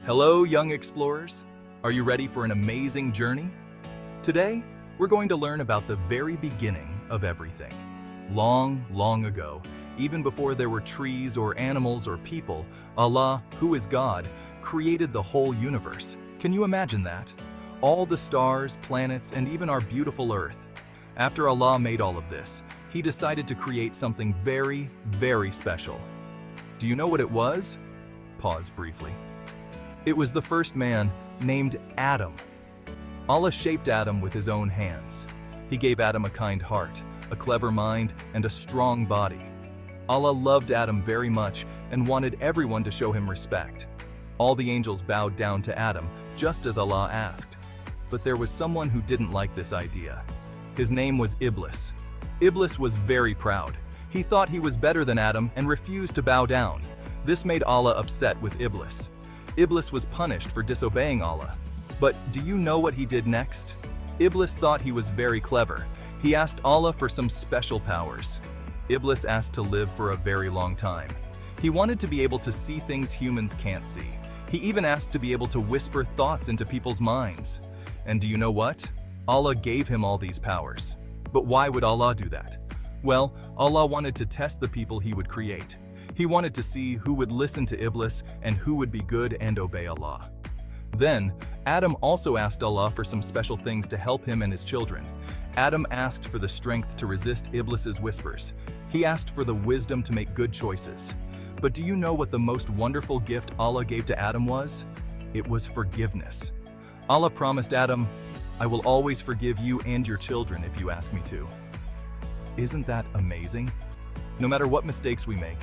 Hello, young explorers. Are you ready for an amazing journey? Today, we're going to learn about the very beginning of everything. Long, long ago, even before there were trees or animals or people, Allah, who is God, created the whole universe. Can you imagine that? All the stars, planets, and even our beautiful Earth. After Allah made all of this, He decided to create something very, very special. Do you know what it was? Pause briefly. It was the first man, named Adam. Allah shaped Adam with His own hands. He gave Adam a kind heart, a clever mind, and a strong body. Allah loved Adam very much and wanted everyone to show him respect. All the angels bowed down to Adam, just as Allah asked. But there was someone who didn't like this idea. His name was Iblis. Iblis was very proud. He thought he was better than Adam and refused to bow down. This made Allah upset with Iblis. Iblis was punished for disobeying Allah. But do you know what he did next? Iblis thought he was very clever. He asked Allah for some special powers. Iblis asked to live for a very long time. He wanted to be able to see things humans can't see. He even asked to be able to whisper thoughts into people's minds. And do you know what? Allah gave him all these powers. But why would Allah do that? Well, Allah wanted to test the people He would create. He wanted to see who would listen to Iblis and who would be good and obey Allah. Then, Adam also asked Allah for some special things to help him and his children. Adam asked for the strength to resist Iblis's whispers. He asked for the wisdom to make good choices. But do you know what the most wonderful gift Allah gave to Adam was? It was forgiveness. Allah promised Adam, "I will always forgive you and your children if you ask me to." Isn't that amazing? No matter what mistakes we make,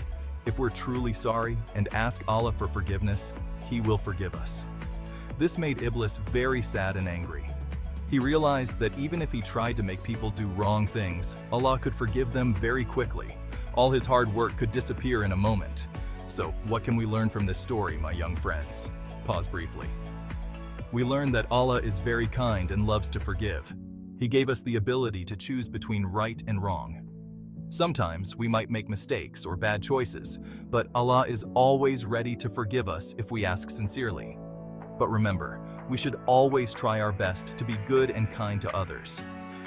if we're truly sorry and ask Allah for forgiveness, He will forgive us. This made Iblis very sad and angry. He realized that even if he tried to make people do wrong things, Allah could forgive them very quickly. All his hard work could disappear in a moment. So, what can we learn from this story, my young friends? Pause briefly. We learn that Allah is very kind and loves to forgive. He gave us the ability to choose between right and wrong. Sometimes we might make mistakes or bad choices, but Allah is always ready to forgive us if we ask sincerely. But remember, we should always try our best to be good and kind to others.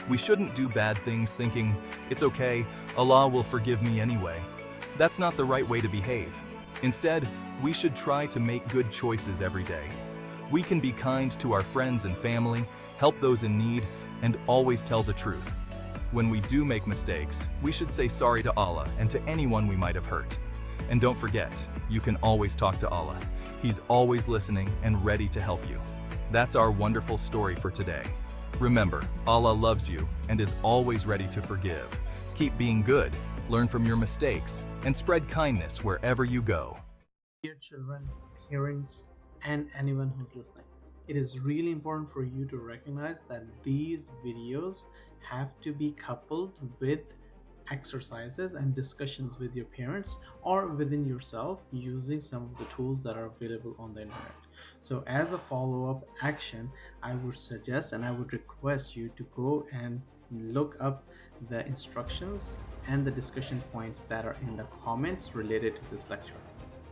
We shouldn't do bad things thinking, "It's okay, Allah will forgive me anyway." That's not the right way to behave. Instead, we should try to make good choices every day. We can be kind to our friends and family, help those in need, and always tell the truth. When we do make mistakes, we should say sorry to Allah and to anyone we might have hurt. And don't forget, you can always talk to Allah. He's always listening and ready to help you. That's our wonderful story for today. Remember, Allah loves you and is always ready to forgive. Keep being good, learn from your mistakes, and spread kindness wherever you go. Dear children, parents, and anyone who's listening, it is really important for you to recognize that these videos have to be coupled with exercises and discussions with your parents or within yourself using some of the tools that are available on the internet. So as a follow-up action, I would suggest and I would request you to go and look up the instructions and the discussion points that are in the comments related to this lecture.